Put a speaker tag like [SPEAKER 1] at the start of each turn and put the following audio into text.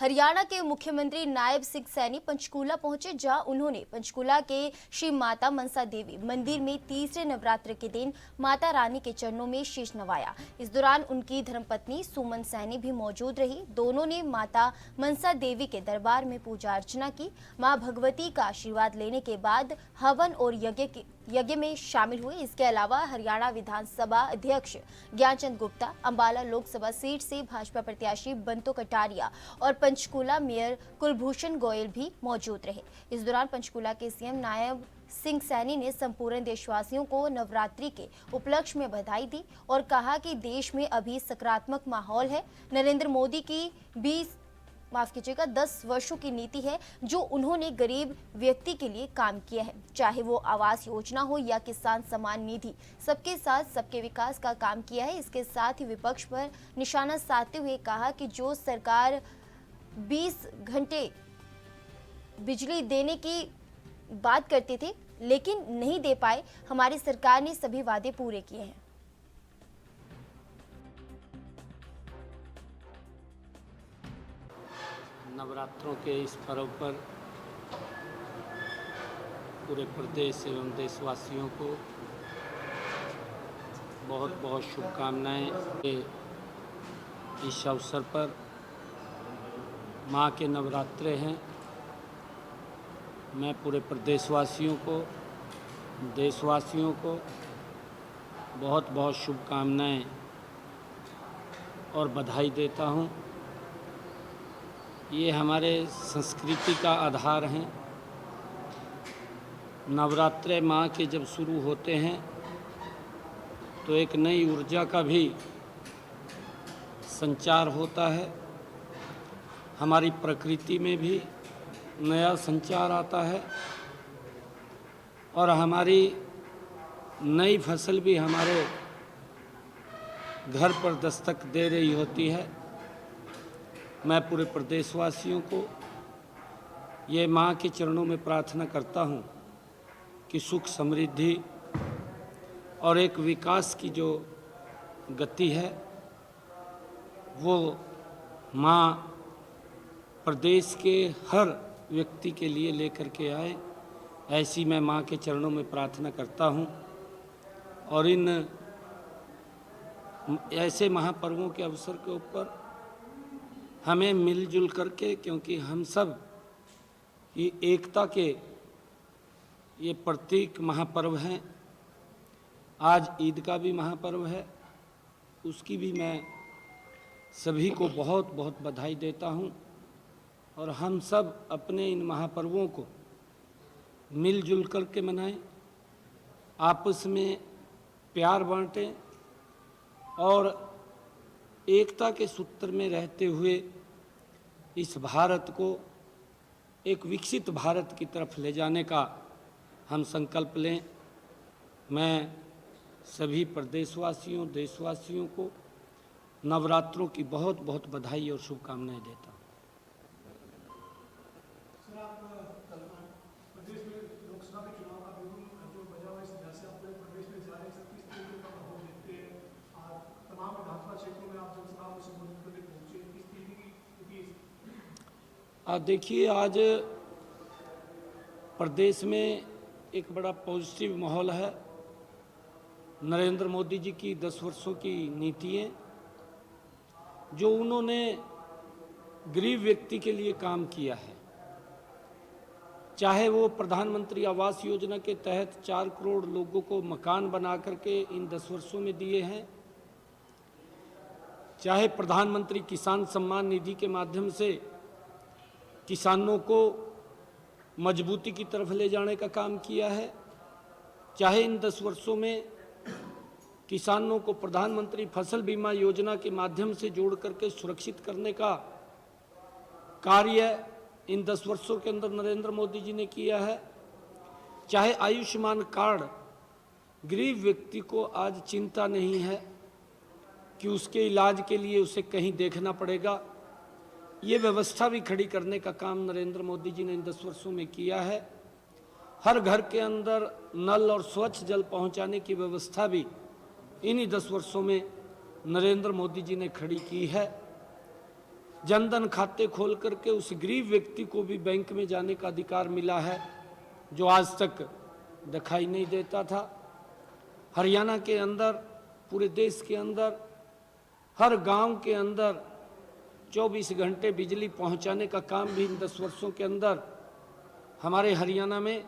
[SPEAKER 1] हरियाणा के मुख्यमंत्री नायब सिंह सैनी पंचकूला पहुंचे, जहां उन्होंने पंचकूला के श्री माता मनसा देवी मंदिर में तीसरे नवरात्र के दिन माता रानी के चरणों में शीश नवाया। इस दौरान उनकी धर्मपत्नी सुमन सैनी भी मौजूद रही। दोनों ने माता मनसा देवी के दरबार में पूजा अर्चना की। मां भगवती का आशीर्वाद लेने के बाद हवन और यज्ञ में शामिल हुए। इसके अलावा हरियाणा विधानसभा अध्यक्ष ज्ञानचंद गुप्ता, अंबाला लोकसभा सीट से भाजपा प्रत्याशी बंतो कटारिया और पंचकूला मेयर कुलभूषण गोयल भी मौजूद रहे। इस दौरान पंचकूला के सीएम नायब सिंह सैनी ने संपूर्ण देशवासियों को नवरात्रि के उपलक्ष्य में बधाई दी और कहा कि देश में अभी सकारात्मक माहौल है। नरेंद्र मोदी की 10 वर्षों की नीति है जो उन्होंने गरीब व्यक्ति के लिए काम किया है, चाहे वो आवास योजना हो या किसान सम्मान निधि, सबके साथ सबके विकास का काम किया है। इसके साथ ही विपक्ष पर निशाना साधते हुए कहा कि जो सरकार 20 घंटे बिजली देने की बात करते थे लेकिन नहीं दे पाए, हमारी सरकार ने सभी वादे पूरे किए हैं।
[SPEAKER 2] नवरात्रों के इस पर्व पर पूरे प्रदेश एवं देशवासियों को बहुत बहुत शुभकामनाएं। इस अवसर पर माँ के नवरात्रे हैं। मैं पूरे प्रदेशवासियों को, देशवासियों को बहुत बहुत शुभकामनाएं और बधाई देता हूँ। ये हमारे संस्कृति का आधार हैं। नवरात्रे माँ के जब शुरू होते हैं तो एक नई ऊर्जा का भी संचार होता है। हमारी प्रकृति में भी नया संचार आता है और हमारी नई फसल भी हमारे घर पर दस्तक दे रही होती है। मैं पूरे प्रदेशवासियों को ये माँ के चरणों में प्रार्थना करता हूँ कि सुख समृद्धि और एक विकास की जो गति है वो माँ प्रदेश के हर व्यक्ति के लिए लेकर के आए, ऐसी मैं माँ के चरणों में प्रार्थना करता हूँ। और इन ऐसे महापर्वों के अवसर के ऊपर हमें मिलजुल करके, क्योंकि हम सब ये एकता के ये प्रतीक महापर्व हैं। आज ईद का भी महापर्व है, उसकी भी मैं सभी को बहुत बहुत बधाई देता हूं। और हम सब अपने इन महापर्वों को मिलजुल करके मनाएं, आपस में प्यार बांटें और एकता के सूत्र में रहते हुए इस भारत को एक विकसित भारत की तरफ ले जाने का हम संकल्प लें। मैं सभी प्रदेशवासियों, देशवासियों को नवरात्रों की बहुत बहुत बधाई और शुभकामनाएं देता हूँ।
[SPEAKER 3] प्रदेश में लोकसभा के चुनाव का बिल्कुल जो बजा हुआ, इस वजह से आप पूरे प्रदेश में जा रहे हैं, 37 तरीके का माहौल देखते हैं। तमाम विधानसभा क्षेत्रों में आप जनसभा को संबोधित करने पहुंचे, किस तरीके की
[SPEAKER 2] देखिए, आज प्रदेश में एक बड़ा पॉजिटिव माहौल है। नरेंद्र मोदी जी की 10 वर्षों की नीतियाँ जो उन्होंने गरीब व्यक्ति के लिए काम किया है, चाहे वो प्रधानमंत्री आवास योजना के तहत 4 करोड़ लोगों को मकान बना करके इन 10 वर्षों में दिए हैं, चाहे प्रधानमंत्री किसान सम्मान निधि के माध्यम से किसानों को मजबूती की तरफ ले जाने का काम किया है, चाहे इन 10 वर्षों में किसानों को प्रधानमंत्री फसल बीमा योजना के माध्यम से जोड़ करके सुरक्षित करने का कार्य इन 10 वर्षों के अंदर नरेंद्र मोदी जी ने किया है, चाहे आयुष्मान कार्ड, गरीब व्यक्ति को आज चिंता नहीं है कि उसके इलाज के लिए उसे कहीं देखना पड़ेगा, ये व्यवस्था भी खड़ी करने का काम नरेंद्र मोदी जी ने इन 10 वर्षों में किया है। हर घर के अंदर नल और स्वच्छ जल पहुंचाने की व्यवस्था भी इन्हीं 10 वर्षों में नरेंद्र मोदी जी ने खड़ी की है। जनधन खाते खोल करके उस गरीब व्यक्ति को भी बैंक में जाने का अधिकार मिला है, जो आज तक दिखाई नहीं देता था। हरियाणा के अंदर, पूरे देश के अंदर, हर गांव के अंदर 24 घंटे बिजली पहुंचाने का काम भी इन 10 वर्षों के अंदर हमारे हरियाणा में